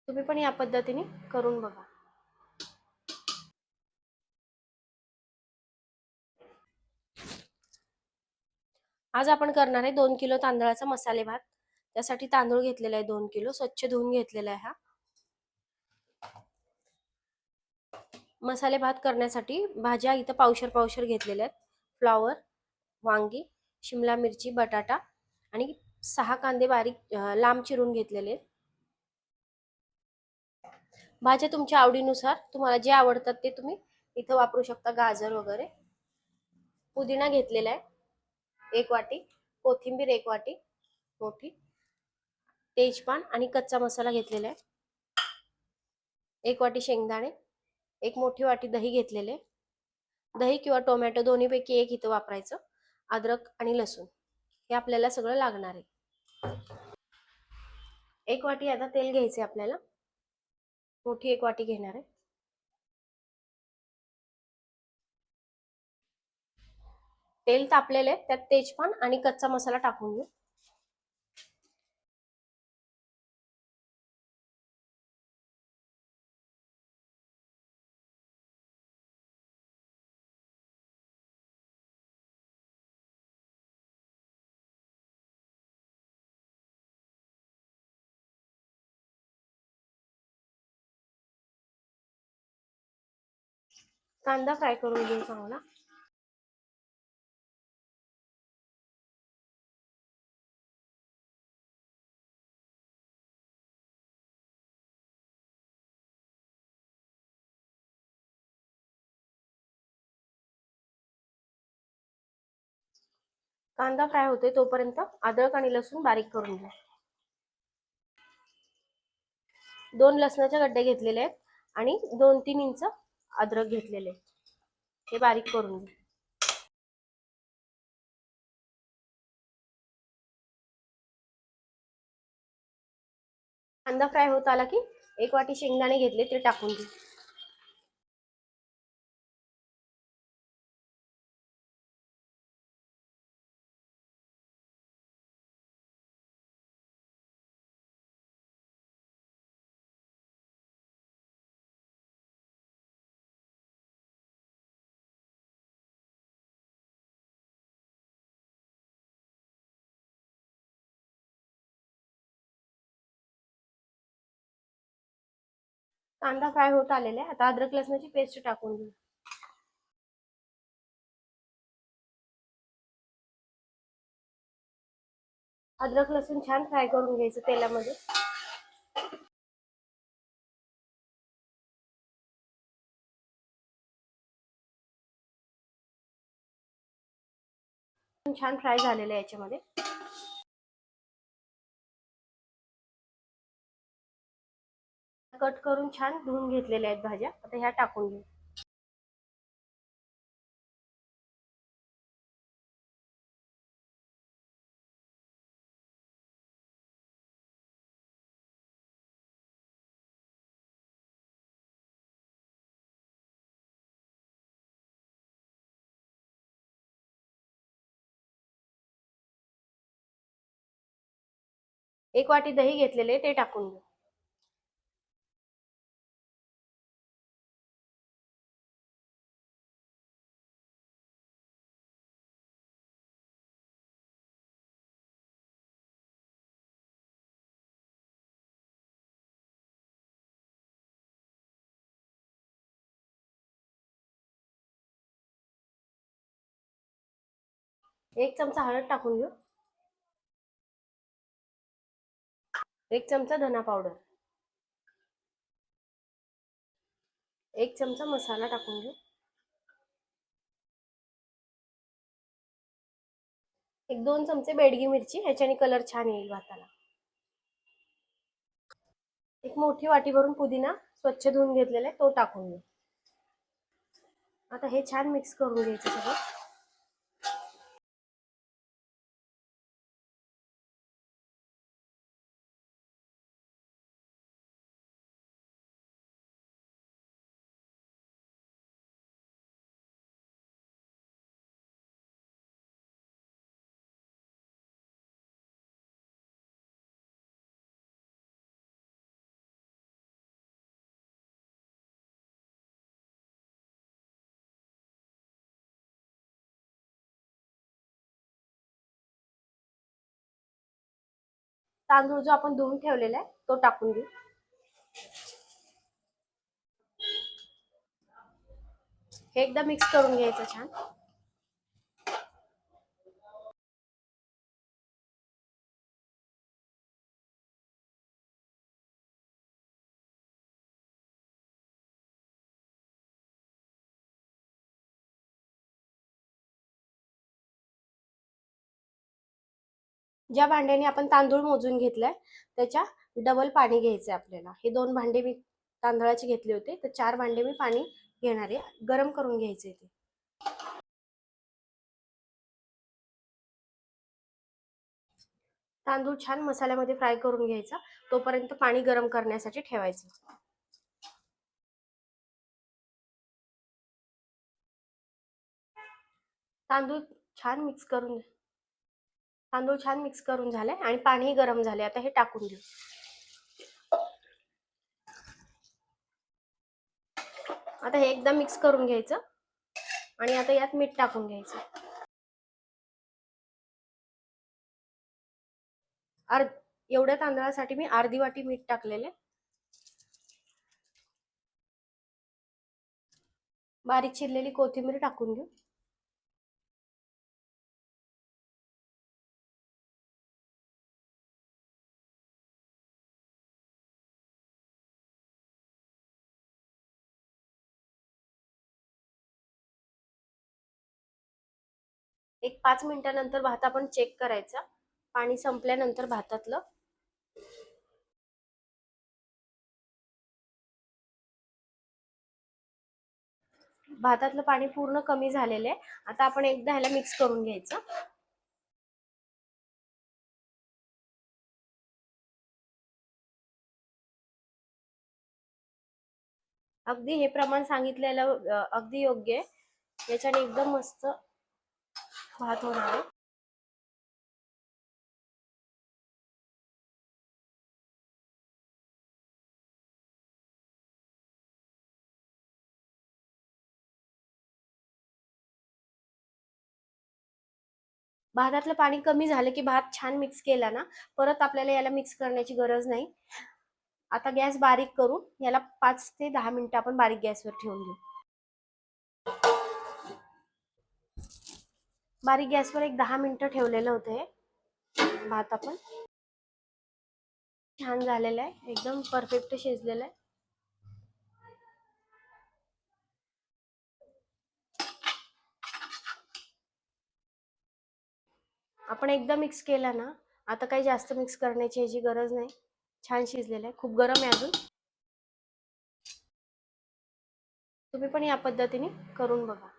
तुम्ही पण या पद्धतीने करून बघा. आज आपण करणार आहे 2 किलो तांदळाचा मसाले भात. त्यासाठी तांदूळ घेतलेला आहे 2 किलो, स्वच्छ धुवून घेतलेला आहे. हा मसाले भात करण्यासाठी भाज्या इथं पावशर पावशर घेतलेल्या आहेत. फ्लॉवर, वांगी, शिमला मिरची, बटाटा आणि 6 कांदे बारीक लांब चिरून घेतलेले आहेत. भाज्या तुमच्या आवडीनुसार तुम्हाला जे आवडतात ते तुम्ही इथं वापरू शकता, गाजर वगैरे. पुदिना घेतलेला आहे 1 वाटी, कोथिंबीर 1 वाटी मोठी, तेजपान आणि कच्चा मसाला घेतलेला आहे. 1 वाटी शेंगदाणे, एक मोठी वाटी दही घेतलेले. दही किंवा टोमॅटो दोन्हीपैकी एक इथं वापरायचं. अद्रक आणि लसूण हे आपल्याला सगळं लागणार आहे. 1 वाटी आता तेल घ्यायचे आपल्याला, मोठी 1 वाटी घेणार आहे. तेल तापलेले त्यात तेजपान आणि कच्चा मसाला टाकून घेऊ. कांदा फ्राय करून घेऊ चांगला. कांदा फ्राय होते तोपर्यंत अद्रक आणि लसूण बारीक करून घ्या. 2 लसणाचे गड्डे घेतलेले आहेत आणि 2-3 इंच अद्रक घेतलेले, हे बारीक करून घ्या. कांदा फ्राय होत आला की 1 वाटी शेंगदाणे घेतले ते टाकून घ्या. कांदा फ्राय होत आलेला आहे. आता अद्रक लसणाची पेस्ट टाकून घेऊ. अद्रक लसूण छान फ्राय करून घ्यायचं तेलामध्ये. छान फ्राय झालेलं आहे. याच्यामध्ये कट करून छान धुवून घेतलेल्या आहेत भाज्या, आता ह्या टाकून घेऊ. एक वाटी दही घेतलेले ते टाकून घेऊ. एक चमचा हळद टाकून घेऊ. 1 चमचा धना पावडर, 1 चमचा मसाला टाकून घेऊ. 1-2 चमचे बेडगी मिरची, ह्याच्याने कलर छान येईल भाताला. एक मोठी वाटी भरून पुदिना स्वच्छ धुवून घेतलेला आहे तो टाकून घेऊ. आता हे छान मिक्स करून घ्यायचं सगळं. तांदूळ जो आपण धुवून ठेवलेला आहे तो टाकून देऊ. हे एकदा मिक्स करून घ्यायचं छान. ज्या भांड्याने आपण तांदूळ मोजून घेतलाय त्याच्या डबल पाणी घ्यायचंय आपल्याला. हे 2 भांडे मी तांदळाचे घेतले होते, तर 4 भांडे मी पाणी घेणार आहे. गरम करून घ्यायचे ते. तांदूळ छान मसाल्यामध्ये फ्राय करून घ्यायचा, तोपर्यंत पाणी गरम करण्यासाठी ठेवायचं. तांदूळ छान मिक्स करून तांदूळ छान मिक्स करून झाले आणि पाणीही गरम झाले. आता हे टाकून देऊ. आता हे एकदा मिक्स करून घ्यायचं आणि आता यात मीठ टाकून घ्यायचं. एवढ्या तांदळासाठी मी अर्धी वाटी मीठ टाकलेले. बारीक चिरलेली कोथिंबीर टाकून घेऊ. एक 5 मिनिटानंतर भात आपण चेक करायचा. पाणी संपल्यानंतर भातातलं पाणी पूर्ण कमी झालेलं आहे. आता आपण एकदा ह्याला मिक्स करून घ्यायचं. अगदी हे प्रमाण सांगितलेलं अगदी योग्य आहे. याच्याने एकदम मस्त भात होणार आहे. भातातलं पाणी कमी झालं की भात छान मिक्स केला ना, परत आपल्याला याला मिक्स करण्याची गरज नाही. आता गॅस बारीक करून याला 5 ते 10 मिनिटं आपण बारीक गॅसवर ठेवून घेऊ. बारीक गॅसवर एक 10 मिनिटं ठेवलेलं होतं हे भात. आपण छान झालेलं आहे, एकदम परफेक्ट शिजलेलं आहे. आपण एकदा मिक्स केला ना, आता काही जास्त मिक्स करण्याची याची गरज नाही. छान शिजलेलं आहे. खूप गरम आहे अजून. तुम्ही पण या पद्धतीने करून बघा.